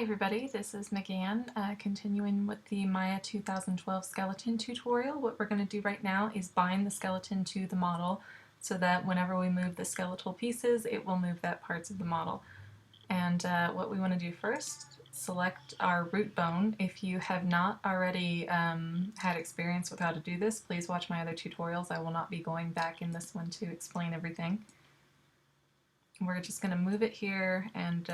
everybody, this is McAnn, continuing with the Maya 2012 skeleton tutorial. What we're going to do right now is bind the skeleton to the model so that whenever we move the skeletal pieces, it will move that parts of the model. And what we want to do first, select our root bone. If you have not already had experience with how to do this, please watch my other tutorials. I will not be going back in this one to explain everything. We're just going to move it here, and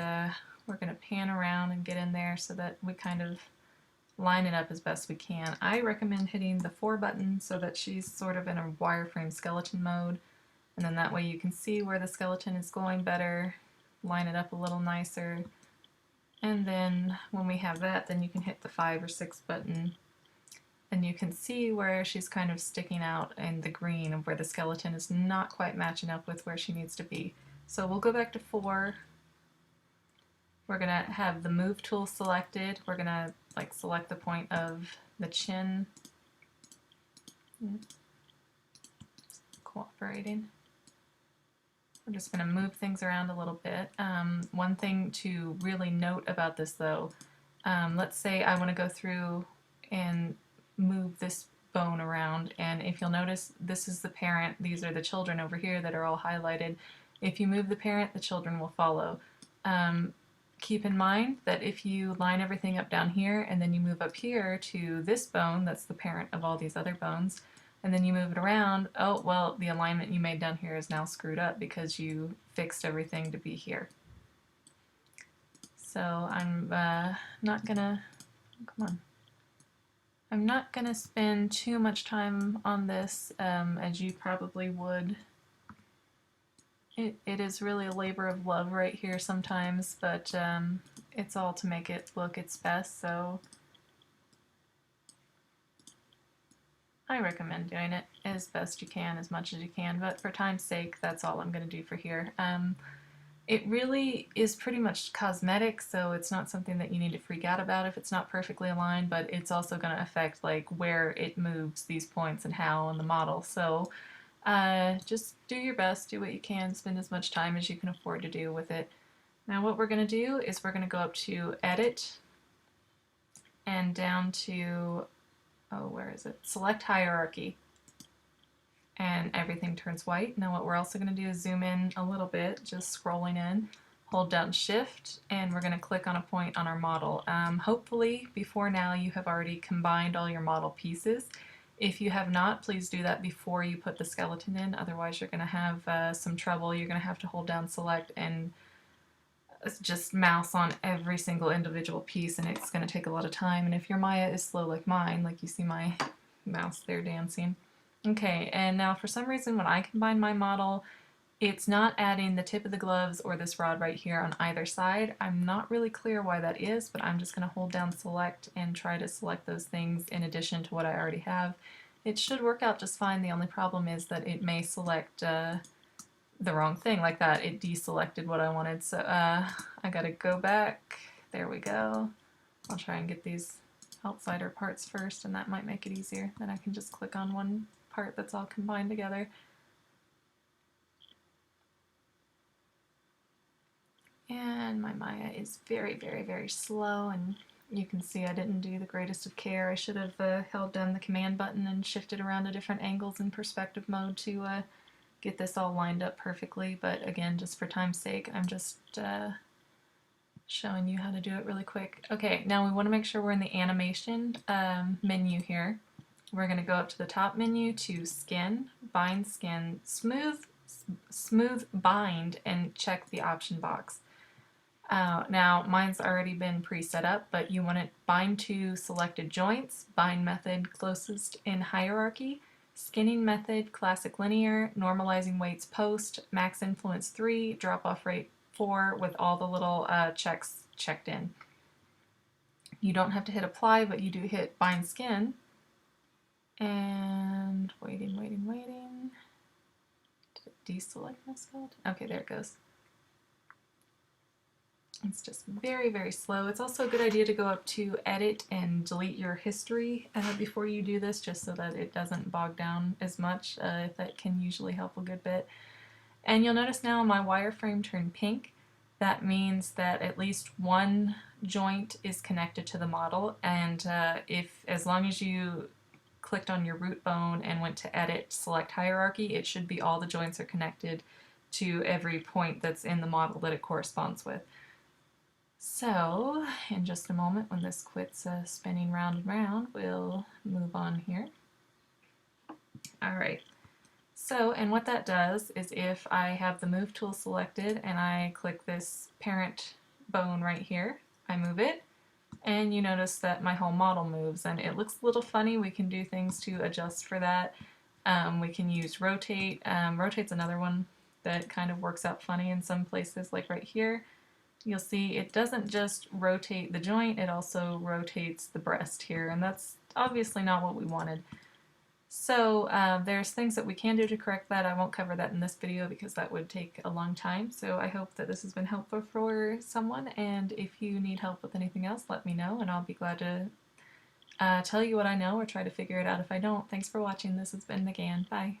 we're going to pan around and get in there so that we kind of line it up as best we can. I recommend hitting the 4 button so that she's sort of in a wireframe skeleton mode, and then that way you can see where the skeleton is going better, line it up a little nicer, and then when we have that, then you can hit the 5 or 6 button and you can see where she's kind of sticking out in the green of where the skeleton is not quite matching up with where she needs to be. So we'll go back to 4. We're going to have the move tool selected. We're going to select the point of the chin. Cooperating. We're just going to move things around a little bit. One thing to really note about this though, let's say I want to go through and move this bone around, and if you'll notice, this is the parent, these are the children over here that are all highlighted. If you move the parent, the children will follow. Keep in mind that if you line everything up down here and then you move up here to this bone, that's the parent of all these other bones, and then you move it around, oh well, the alignment you made down here is now screwed up because you fixed everything to be here. So I'm not gonna, come on. I'm not gonna spend too much time on this as you probably would. It is really a labor of love right here sometimes, but it's all to make it look its best, so I recommend doing it as best you can, as much as you can, but for time's sake, that's all I'm going to do for here. It really is pretty much cosmetic, so it's not something that you need to freak out about if it's not perfectly aligned, but it's also going to affect where it moves these points and how on the model. So just do your best, do what you can, spend as much time as you can afford to do with it. Now what we're going to do is we're going to go up to Edit and down to, oh where is it, Select Hierarchy, and everything turns white. Now what we're also going to do is zoom in a little bit, just scrolling in, hold down Shift, and we're going to click on a point on our model. Hopefully before now you have already combined all your model pieces. If you have not, please do that before you put the skeleton in, otherwise you're going to have some trouble. You're going to have to hold down Select and just mouse on every single individual piece, and it's going to take a lot of time, and if your Maya is slow like mine, like you see my mouse there dancing. Okay, and now for some reason when I combine my model, it's not adding the tip of the gloves or this rod right here on either side. I'm not really clear why that is, but I'm just going to hold down Select and try to select those things in addition to what I already have. It should work out just fine. The only problem is that it may select the wrong thing, like that. It deselected what I wanted, so I gotta go back. There we go. I'll try and get these outsider parts first, and that might make it easier. Then I can just click on one part that's all combined together. And my Maya is very, very, very slow, and you can see I didn't do the greatest of care. I should have held down the command button and shifted around to different angles in perspective mode to get this all lined up perfectly, but again, just for time's sake, I'm just showing you how to do it really quick. Okay, now we want to make sure we're in the animation menu here. We're going to go up to the top menu to Skin, Bind Skin, Smooth Bind, and check the option box. Now mine's already been pre-set up, but you want it bind to selected joints, bind method closest in hierarchy, skinning method classic linear, normalizing weights post, max influence 3, drop off rate 4, with all the little checks checked in. You don't have to hit apply, but you do hit bind skin, and waiting. Did it deselect my skeleton? Okay, there it goes. It's just very, very slow. It's also a good idea to go up to Edit and delete your history before you do this, just so that it doesn't bog down as much. That can usually help a good bit. And you'll notice now my wireframe turned pink. that means that at least one joint is connected to the model, and as long as you clicked on your root bone and went to edit, select hierarchy, it should be all the joints are connected to every point that's in the model that it corresponds with. So in just a moment, when this quits spinning round and round, we'll move on here. All right. So, and what that does is if I have the move tool selected and I click this parent bone right here, I move it, and you notice that my whole model moves, and it looks a little funny. We can do things to adjust for that. We can use rotate. Rotate's another one that kind of works out funny in some places, like right here. You'll see it doesn't just rotate the joint, it also rotates the breast here, and that's obviously not what we wanted. So there's things that we can do to correct that. I won't cover that in this video because that would take a long time. So I hope that this has been helpful for someone, and if you need help with anything else, let me know and I'll be glad to tell you what I know or try to figure it out if I don't. Thanks for watching. This has been McGann. Bye.